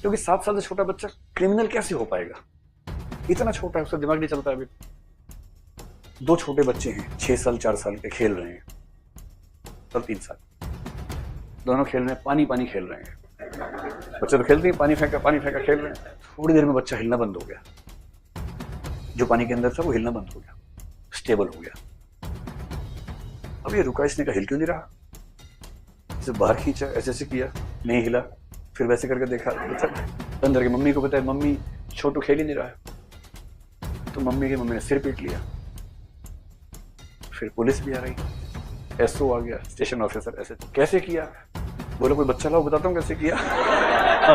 क्योंकि 7 साल से छोटा बच्चा क्रिमिनल कैसे हो पाएगा? इतना छोटा है, उसका दिमाग नहीं चलता अभी। दो छोटे बच्चे हैं, 6 साल 4 साल के, खेल रहे हैं, और 3 साल, दोनों खेल रहे हैं, पानी पानी खेल रहे हैं। बच्चे तो खेलते हैं, पानी फेंका खेल रहे हैं। थोड़ी देर में बच्चा हिलना बंद हो गया, जो पानी के अंदर था वो हिलना बंद हो गया, स्टेबल हो गया। अब ये रुका, इसने कहा हिल क्यों नहीं रहा? इसे बाहर खींचा, ऐसे ऐसे किया, नहीं हिला। फिर वैसे करके देखा, अंदर की मम्मी को बताया, मम्मी छोटू खेल ही नहीं रहा है। तो मम्मी ने सिर पीट लिया। फिर पुलिस भी आ रही, एसओ आ गया, स्टेशन ऑफिसर। ऐसे कैसे किया? बोलो कोई बच्चा लाओ, बताता हूँ कैसे किया।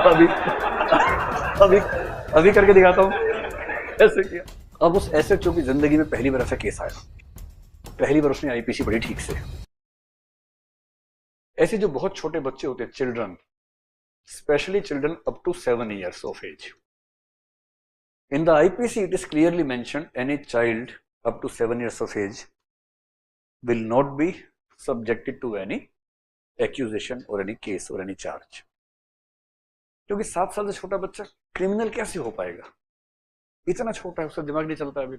अभी अभी अभी करके दिखाता हूँ कैसे किया। अब उस एसएचओ की जिंदगी में पहली बार ऐसा केस आया, पहली बार उसने आईपीसी पढ़ी ठीक से। ऐसे जो बहुत छोटे बच्चे होते हैं, children, specially children up to 7 years of age, in the IPC it is clearly mentioned any child up to 7 years of age will not be subjected to any accusation or any case or any charge। क्योंकि 7 साल से छोटा बच्चा criminal कैसे हो पाएगा? इतना छोटा है, उसका दिमाग नहीं चलता अभी।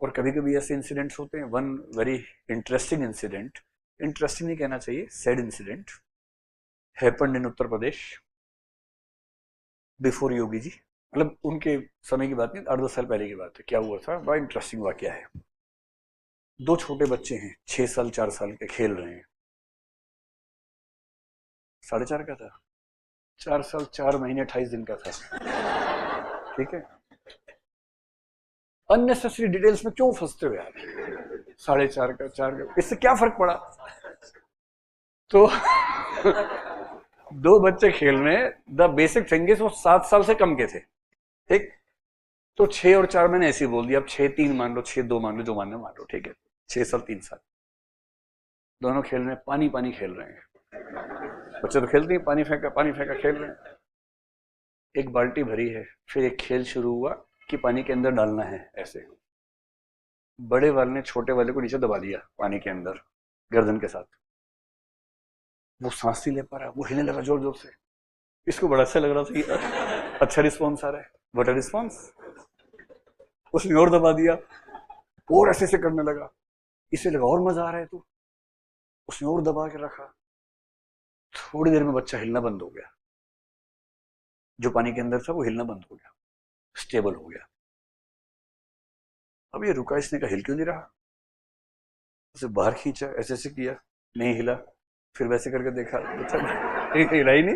और कभी कभी ऐसे इंसिडेंट्स होते हैं। One very interesting incident, interesting नहीं कहना चाहिए, sad incident happened in Uttar Pradesh before Yogi ji. मतलब उनके समय की बात नहीं, 8-10 साल पहले की बात है। क्या हुआ था, बड़ा इंटरेस्टिंग वाकया है। दो छोटे बच्चे हैं, 6 साल 4 साल के, खेल रहे हैं। 4.5 का था, 4 साल 4 महीने 28 दिन का था। ठीक है, अननेसेसरी डिटेल्स में क्यों फंसते हो यार? 4.5 का, 4 का, इससे क्या फर्क पड़ा? तो दो बच्चे खेल रहे हैं, द बेसिक थिंग इज वो 7 साल से कम के थे। ठीक, तो 6 और 4 मैंने ऐसे ही बोल दिया। अब 6-3 मान लो, 6-2 मान लो, जो मानना मान लो। ठीक है, 6 साल 3 साल, दोनों खेल रहे हैं, पानी पानी खेल रहे हैं। बच्चे तो खेलते हैं, पानी फेंका खेल रहे हैं। एक बाल्टी भरी है, फिर एक खेल शुरू हुआ कि पानी के अंदर डालना है। ऐसे बड़े वाले ने छोटे वाले को नीचे दबा दिया पानी के अंदर, गर्दन के साथ। वो सांस नहीं ले पा रहा, वो हिलने लगा जोर जोर से। इसको बड़ा अच्छा लग रहा था कि अच्छा रिस्पॉन्स आ रहा है, व्हाट अ रिस्पॉन्स। उसने और दबा दिया, और ऐसे करने लगा। इसे लगा और मजा आ रहा है, तो उसने और दबा के रखा। थोड़ी देर में बच्चा हिलना बंद हो गया, जो पानी के अंदर था वो हिलना बंद हो गया, स्टेबल हो गया। अब ये रुका, इसने कहा हिल क्यों नहीं रहा? उसे बाहर खींचा, ऐसे ऐसे किया, नहीं हिला। फिर वैसे करके देखा, हिला ही नहीं।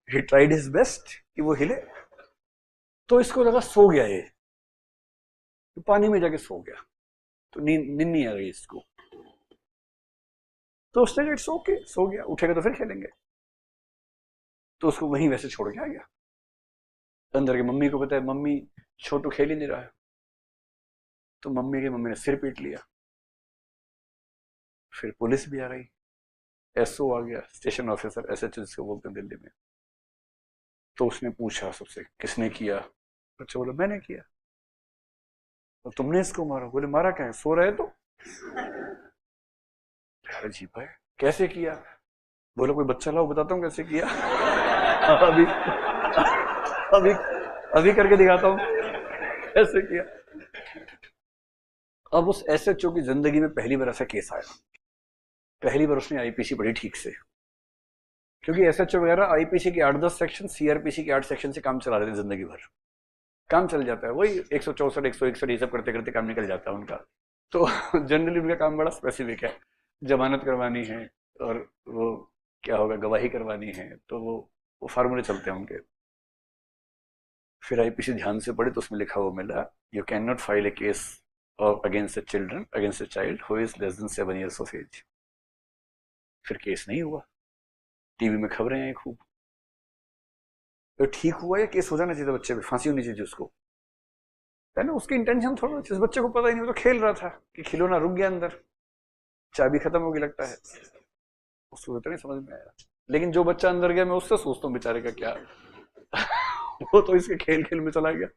ही ट्राइड हिज बेस्ट कि वो हिले। तो इसको लगा सो गया ये, तो पानी में जाके सो गया। तो नींद नहीं आ गई इसको। तो उसने कहा इट्स ओके, सो गया, उठेगा तो फिर खेलेंगे। तो उसको वहीं वैसे छोड़ के आ गया। अंदर की मम्मी को बताया, मम्मी छोटू खेल ही नहीं रहा है। तो मम्मी ने सिर पीट लिया। फिर पुलिस भी आ गई, एसओ आ गया, स्टेशन ऑफिसर, एसएचओ जिसको बोलते हैं दिल्ली में। तो उसने पूछा सबसे, किसने किया? बच्चा बोला मैंने किया। और तुमने इसको मारा? बोले मारा क्या है, सो रहे तो। यार अजीब है, कैसे किया? बोलो कोई बच्चा लाओ, बताता हूँ कैसे किया। अभी अभी अभी करके दिखाता हूँ कैसे किया। अब उस एसएचओ की जिंदगी में पहली बार ऐसा केस आया, पहली बार उसने आईपीसी पढ़ी ठीक से। क्योंकि एसएचओ वगैरह आईपीसी के 8-10 सेक्शन, सीआरपीसी के 8 सेक्शन से काम चला रहे थे, जिंदगी भर काम चल जाता है। वही 164 161 ये सब करते करते काम निकल जाता है उनका। तो जनरली उनका काम बड़ा स्पेसिफिक है, जमानत करवानी है, और वो क्या होगा, गवाही करवानी है, तो वो फार्मूले चलते हैं उनके। फिर आईपीसी ध्यान से पढ़े तो उसमें लिखा हुआ मिला, you can not file A case against a children, against a child who is less than 7 years of age। फिर केस नहीं हुआ, टीवी में खबरें आई खूब। तो ठीक हुआ या केस हो जाना चाहिए था, बच्चे पे फांसी होनी चाहिए उसको, है ना? उसकी इंटेंशन थोड़ा, जिस बच्चे को पता ही नहीं, वो तो खेल रहा था कि खिलौना रुक गया अंदर, चाबी खत्म हो गई लगता है, उसको तो नहीं समझ में आया। लेकिन जो बच्चा अंदर गया, मैं उससे सोचता हूँ बेचारे का क्या। वो तो इसके खेल खेल में चला गया।